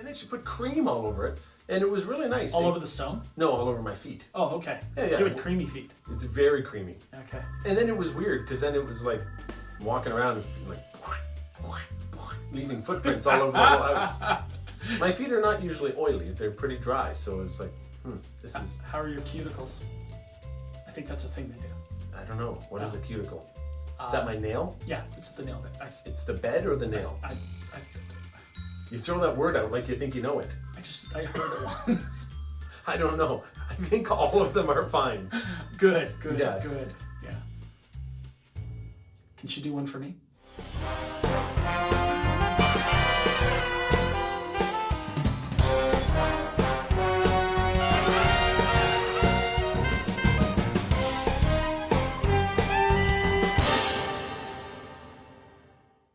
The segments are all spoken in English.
And then she put cream all over it, and it was really nice. All over the stone? No, all over my feet. Oh, okay. Yeah. You had creamy feet. It's very creamy. Okay. And then it was weird, because then it was like walking around and like leaving footprints all over the whole house. My feet are not usually oily. They're pretty dry, so it's like, this is... How are your cuticles? I think that's a thing they do. I don't know. What is a cuticle? Is that my nail? Yeah, it's the nail bit. It's the bed or the nail? You throw that word out like you think you know it. I heard it once. I don't know. I think all of them are fine. Good. Yes. Good. Yeah. Can she do one for me?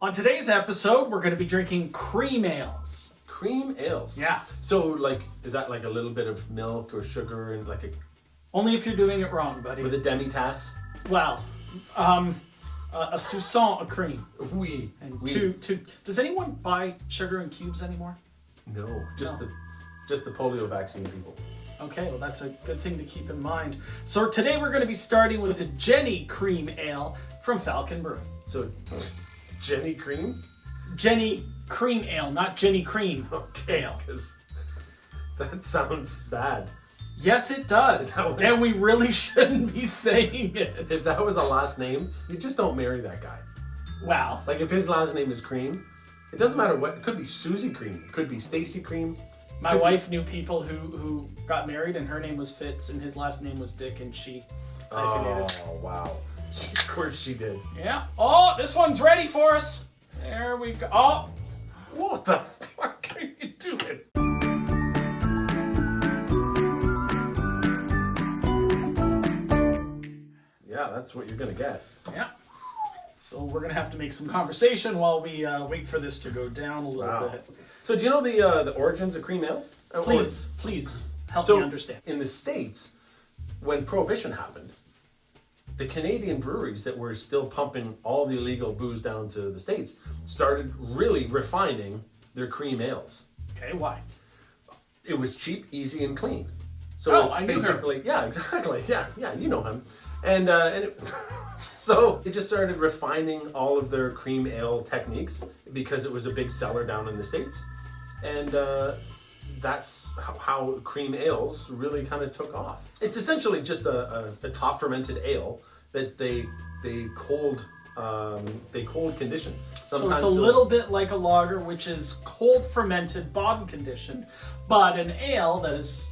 On today's episode, we're going to be drinking cream ales. Cream ales? Yeah. So, like, is that like a little bit of milk or sugar and like a... Only if you're doing it wrong, buddy. With a demi-tasse? Well, a sousson of cream. Oui. And two. Does anyone buy sugar in cubes anymore? No, just the polio vaccine people. Okay, well that's a good thing to keep in mind. So today we're going to be starting with a Jenny Cream Ale from Falcon Brewing. So, Jenny Cream? Jenny Cream Ale, not Jenny Cream Ale. Because that sounds bad. Yes, it does. And we really shouldn't be saying it. If that was a last name, you just don't marry that guy. Wow. Like if his last name is Cream, it doesn't matter what. It could be Susie Cream. It could be Stacy Cream. My wife knew people who got married and her name was Fitz and his last name was Dick and she hyphenated. Oh, wow. Of course she did. Yeah. Oh, this one's ready for us. There we go. Oh. What the fuck are you doing? Yeah, that's what you're gonna get. Yeah. So we're gonna have to make some conversation while we wait for this to go down a little bit. So do you know the origins of cream ale? Please help me understand. In the States, when Prohibition happened, the Canadian breweries that were still pumping all the illegal booze down to the States started really refining their cream ales. Okay, why? It was cheap, easy, and clean. So it's I knew basically, yeah, exactly. Yeah, you know him. And so they just started refining all of their cream ale techniques because it was a big seller down in the States. And that's how cream ales really kind of took off. It's essentially just a top fermented ale that they cold condition. So it's a little bit like a lager, which is cold fermented, bottom conditioned, but an ale that is...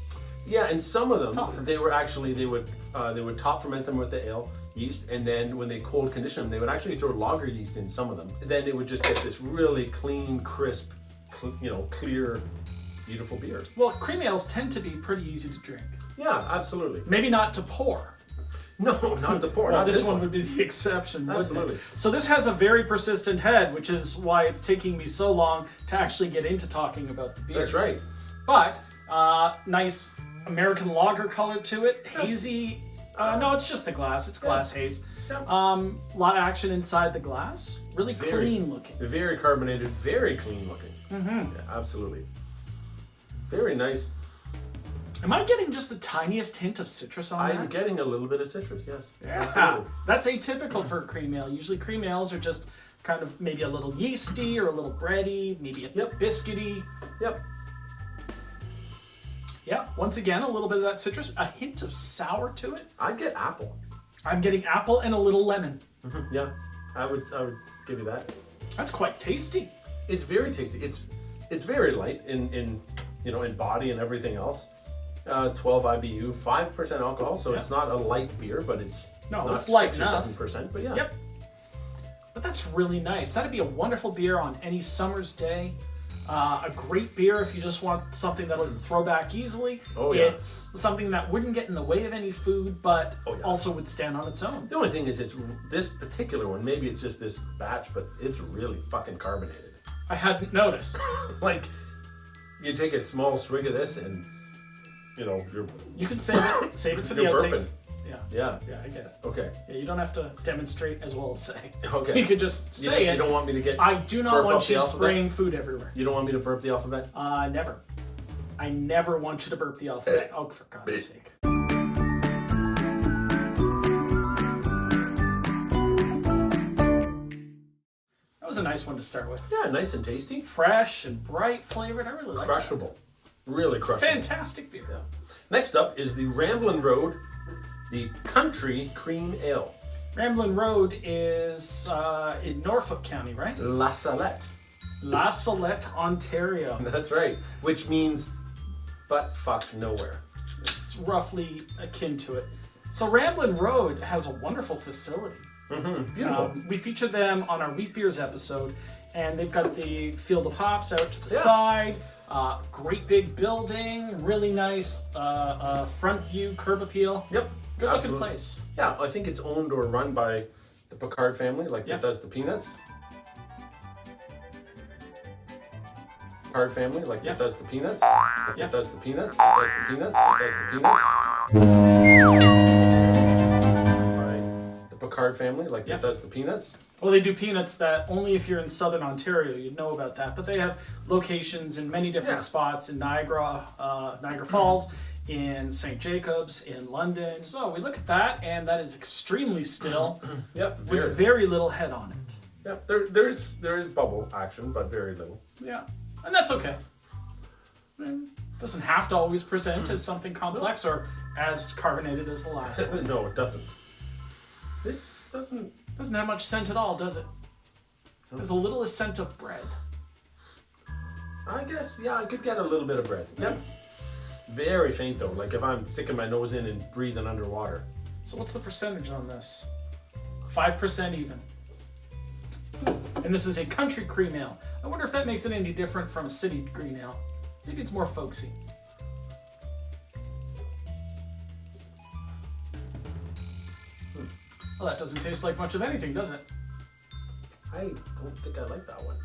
Yeah, and some of them, they would top ferment them with the ale yeast, and then when they cold condition them, they would actually throw lager yeast in some of them. And then it would just get this really clean, crisp, clear, beautiful beer. Well, cream ales tend to be pretty easy to drink. Yeah, absolutely. Maybe not to pour. No, not to pour. Well, this one would be the exception. Absolutely. So this has a very persistent head, which is why it's taking me so long to actually get into talking about the beer. That's right. But nice American lager color to it, hazy. No, it's just the glass. It's glass haze. Yeah. Lot of action inside the glass. Really clean looking. Very carbonated, very clean looking. Mm-hmm. Yeah, absolutely. Very nice. Am I getting just the tiniest hint of citrus on that? I'm getting a little bit of citrus, yes. Yeah. Absolutely. That's atypical for a cream ale. Usually cream ales are just kind of maybe a little yeasty or a little bready, maybe a bit biscuity. Yep. Yeah, once again, a little bit of that citrus, a hint of sour to it. I'd get apple. I'm getting apple and a little lemon. Mm-hmm. Yeah, I would give you that. That's quite tasty. It's very tasty. It's very light in body and everything else. 12 IBU, 5% alcohol, so it's not a light beer, but it's not it's light 6 or enough. 7%. But yeah. Yep. But that's really nice. That'd be a wonderful beer on any summer's day. A great beer if you just want something that'll throw back easily. Oh, yeah. It's something that wouldn't get in the way of any food, but also would stand on its own. The only thing is, it's this particular one. Maybe it's just this batch, but it's really fucking carbonated. I hadn't noticed. Like, you take a small swig of this, and you can save it for the outtakes. Yeah. Yeah, I get it. Okay. Yeah, you don't have to demonstrate as well as say. Okay. You could just say it. You don't want me to get. I do not burp want up the you alphabet? spraying food everywhere. You don't want me to burp the alphabet? Never. I never want you to burp the alphabet. Oh, for God's sake. That was a nice one to start with. Yeah, nice and tasty. Fresh and bright flavored. I really like Crushable. Really that. crushable. Fantastic beer. Yeah. Next up is the Ramblin' Road, the Country Cream Ale. Ramblin' Road is in Norfolk County, right? La Salette. La Salette, Ontario. That's right. Which means butt fucks nowhere. It's roughly akin to it. So Ramblin' Road has a wonderful facility. Beautiful. We featured them on our Wheat Beers episode, and they've got the field of hops out to the side. Great big building, really nice front view, curb appeal. Yep. Good Absolutely. looking place. Yeah, I think it's owned or run by the Picard family, like it does the peanuts. Picard family, like it does the peanuts. Like it does the peanuts. It does the peanuts. It does the peanuts. By the Picard family, like it does the peanuts. Well, they do peanuts that only if you're in southern Ontario you'd know about that, but they have locations in many different spots in Niagara Falls, in St. Jacobs, in London. So we look at that, and that is extremely still, with very little head on it. Yep, there is bubble action, but very little. Yeah, and that's okay. Doesn't have to always present as something complex or as carbonated as the last one. No, it doesn't. This doesn't have much scent at all, does it? There's a little scent of bread. I guess, yeah, I could get a little bit of bread. Yep. Very faint though, like if I'm sticking my nose in and breathing underwater. So what's the percentage on this? 5% even. And this is a country cream ale. I wonder if that makes it any different from a city green ale. Maybe it's more folksy. Well, that doesn't taste like much of anything, does it? I don't think I like that one.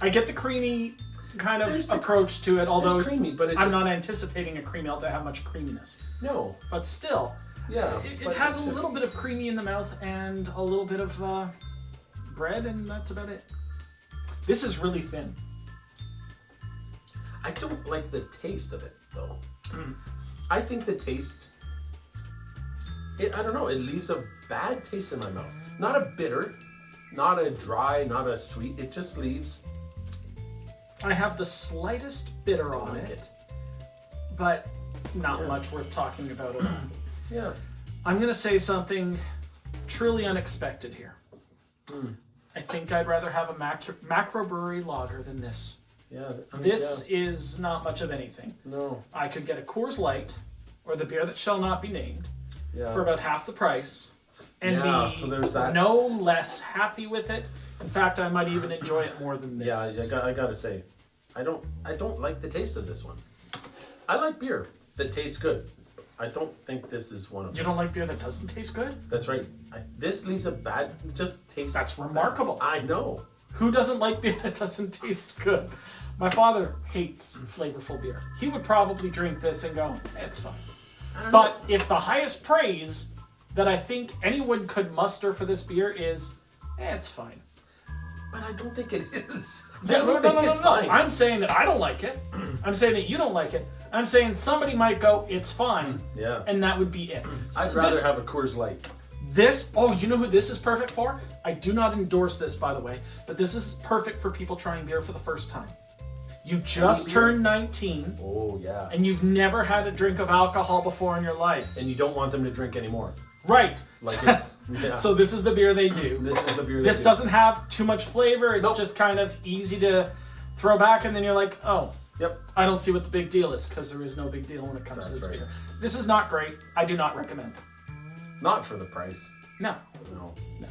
I get the creamy kind of approach to it, although creamy, but I'm not anticipating a cream ale to have much creaminess. No. But still, Yeah. it has a little bit of creamy in the mouth and a little bit of bread, and that's about it. This is really thin. I don't like the taste of it though. I think the taste, I don't know, it leaves a bad taste in my mouth. Not a bitter, not a dry, not a sweet. It just leaves. I have the slightest bitter on it, but not much worth talking about at all. Yeah. I'm going to say something truly unexpected here. I think I'd rather have a macro brewery lager than this. Yeah. This is not much of anything. No. I could get a Coors Light, or the beer that shall not be named, Yeah. for about half the price, and be there's that. no less happy with it. In fact, I might even enjoy it more than this. Yeah, I gotta say, I don't like the taste of this one. I like beer that tastes good. I don't think this is one of them. You don't like beer that doesn't taste good? That's right. This leaves a bad, just taste. That's remarkable. I know. Who doesn't like beer that doesn't taste good? My father hates flavorful beer. He would probably drink this and go, it's fine. But if the highest praise that I think anyone could muster for this beer is, it's fine. But I don't think it is. No. I'm saying that I don't like it. I'm saying that you don't like it. I'm saying somebody might go, it's fine. Yeah. And that would be it. I'd rather have a Coors Light. You know who this is perfect for? I do not endorse this, by the way, but this is perfect for people trying beer for the first time. You just turned 19. Oh, yeah. And you've never had a drink of alcohol before in your life. And you don't want them to drink anymore. Right. Like it's, yeah. So this is the beer they do. This is the beer they This do. doesn't have too much flavor. It's just kind of easy to throw back, and then you're like, oh, Yep. I don't see what the big deal is, because there is no big deal when it comes to this beer. This is not great. I do not recommend. Not for the price. No. No. No.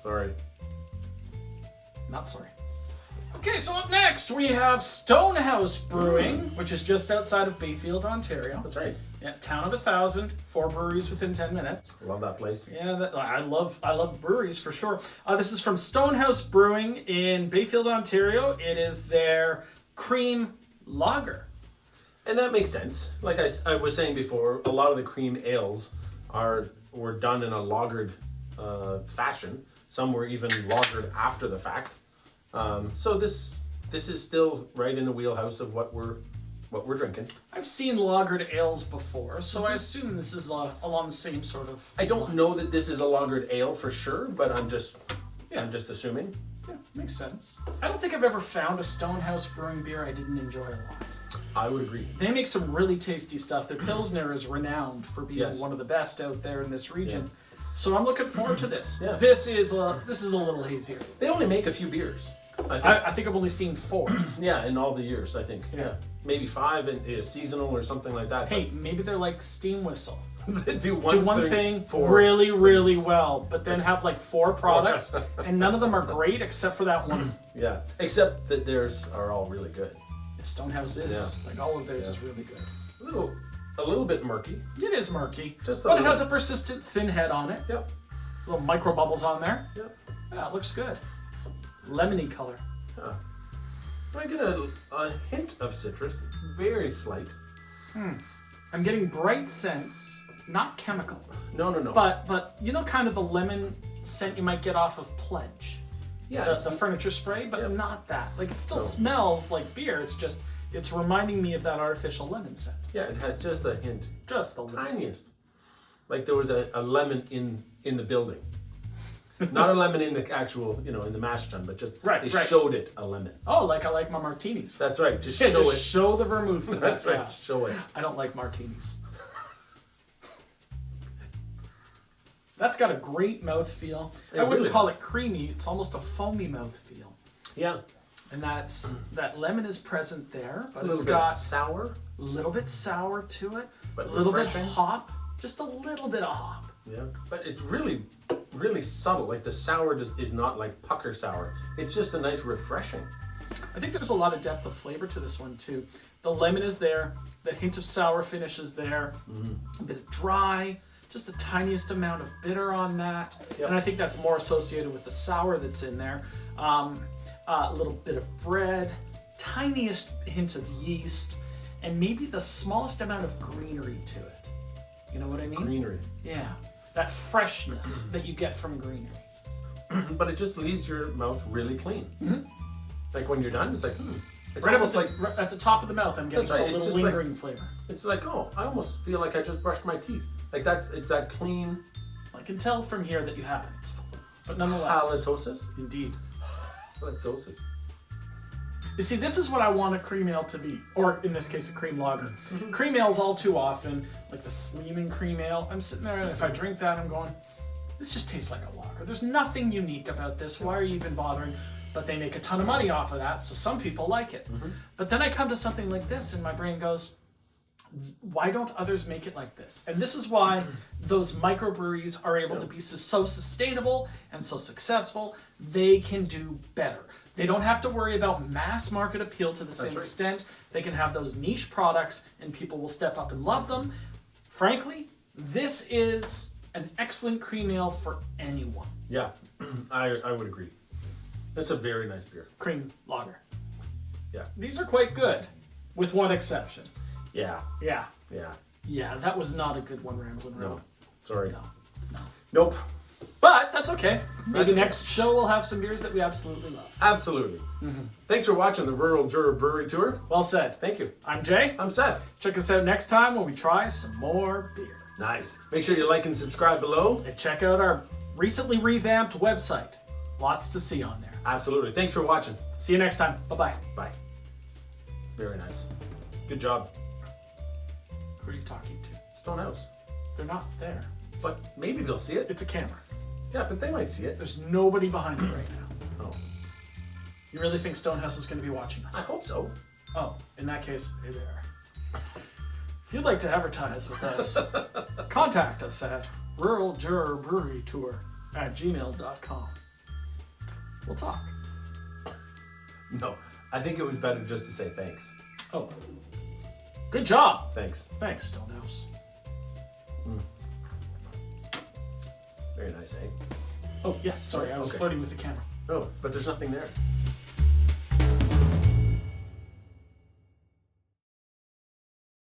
Sorry. Not sorry. Okay, so up next we have Stonehouse Brewing, which is just outside of Bayfield, Ontario. That's right. Yeah, town of 1,000, 4 breweries within 10 minutes. Love that place. Yeah, I love breweries for sure. This is from Stonehouse Brewing in Bayfield, Ontario. It is their cream lager. And that makes sense. Like I was saying before, a lot of the cream ales were done in a lagered fashion. Some were even lagered after the fact. So this is still right in the wheelhouse of what we're drinking. I've seen lagered ales before, so I assume this is along the same sort of. I don't know that this is a lagered ale for sure, but I'm just assuming. Yeah, makes sense. I don't think I've ever found a Stonehouse Brewing beer I didn't enjoy a lot. I would agree. They make some really tasty stuff. Their Pilsner is renowned for being one of the best out there in this region. Yeah. So I'm looking forward to this. Yeah. This is a little hazier. They only make a few beers. I think I've only seen 4. Yeah, in all the years, I think. Yeah. Maybe 5 in seasonal or something like that. Hey, maybe they're like Steam Whistle. They do one thing really, really well, but then have like 4 products, and none of them are great except for that one. Yeah, except that theirs are all really good. Stonehouse is, like all of theirs is really good. A little bit murky. It is murky, but it has a persistent thin head on it. Yep. Little micro bubbles on there. Yep. Yeah, it looks good. Lemony color. Yeah. I get a hint of citrus, very slight. I'm getting bright scents, not chemical. No. But you know, kind of the lemon scent you might get off of Pledge. Yeah. The furniture spray, but not that. Like, it still smells like beer. It's reminding me of that artificial lemon scent. Yeah, it has just a hint. Just the tiniest. Like there was a lemon in the building. Not a lemon in the actual, in the mash tun, but just they showed it a lemon. Oh, like I like my martinis. That's right. Just show it. Show the vermouth to That's right. Yeah. Show it. I don't like martinis. So that's got a great mouthfeel. I wouldn't call it creamy. It's almost a foamy mouthfeel. Yeah. And that lemon is present there, but it's got sour. A little bit sour to it, but a little bit hop, just a little bit of hop. Yeah, but it's really, really subtle. Like the sour is not like pucker sour. It's just a nice refreshing. I think there's a lot of depth of flavor to this one too. The lemon is there, that hint of sour finish is there, a bit of dry, just the tiniest amount of bitter on that. Yep. And I think that's more associated with the sour that's in there. A little bit of bread, tiniest hint of yeast, and maybe the smallest amount of greenery to it. You know what I mean? Greenery. Yeah. That freshness that you get from greenery. But it just leaves your mouth really clean. Mm-hmm. Like when you're done, it's like, It's right almost right at the top of the mouth, I'm getting a little lingering flavor. It's like, I almost feel like I just brushed my teeth. Like it's that clean. I can tell from here that you haven't. But nonetheless. Halitosis? Indeed. Halitosis. You see, this is what I want a cream ale to be, or in this case, a cream lager. Mm-hmm. Cream ales all too often, like the Sleeman cream ale, I'm sitting there and if I drink that, I'm going, this just tastes like a lager. There's nothing unique about this. Why are you even bothering? But they make a ton of money off of that, so some people like it. Mm-hmm. But then I come to something like this and my brain goes, why don't others make it like this? And this is why those microbreweries are able to be so sustainable and so successful. They can do better. They don't have to worry about mass market appeal to the same extent. They can have those niche products and people will step up and love them. Frankly, this is an excellent cream ale for anyone. Yeah, I would agree. That's a very nice beer. Cream lager. Yeah. These are quite good, with one exception. Yeah. Yeah. Yeah. Yeah, that was not a good one, Ramblin' Road. No. Sorry. No. Nope. But that's okay. Maybe next show we'll have some beers that we absolutely love. Absolutely. Mm-hmm. Thanks for watching the Rural Juror Brewery Tour. Well said. Thank you. I'm Jay. I'm Seth. Check us out next time when we try some more beer. Nice. Make sure you like and subscribe below. And check out our recently revamped website. Lots to see on there. Absolutely. Thanks for watching. See you next time. Bye-bye. Bye. Very nice. Good job. Who are you talking to? Stonehouse. They're not there. But maybe they'll see it. It's a camera. Yeah, but they might see it. There's nobody behind it right now. Oh. You really think Stonehouse is going to be watching us? I hope so. Oh, in that case, hey there. If you'd like to advertise with us, contact us at ruraljurorbrewerytour@gmail.com. We'll talk. No, I think it was better just to say thanks. Oh. Good job. Thanks. Thanks, Stonehouse. Very nice, eh? Oh, yes, sorry, I was flirting with the camera. Oh, but there's nothing there.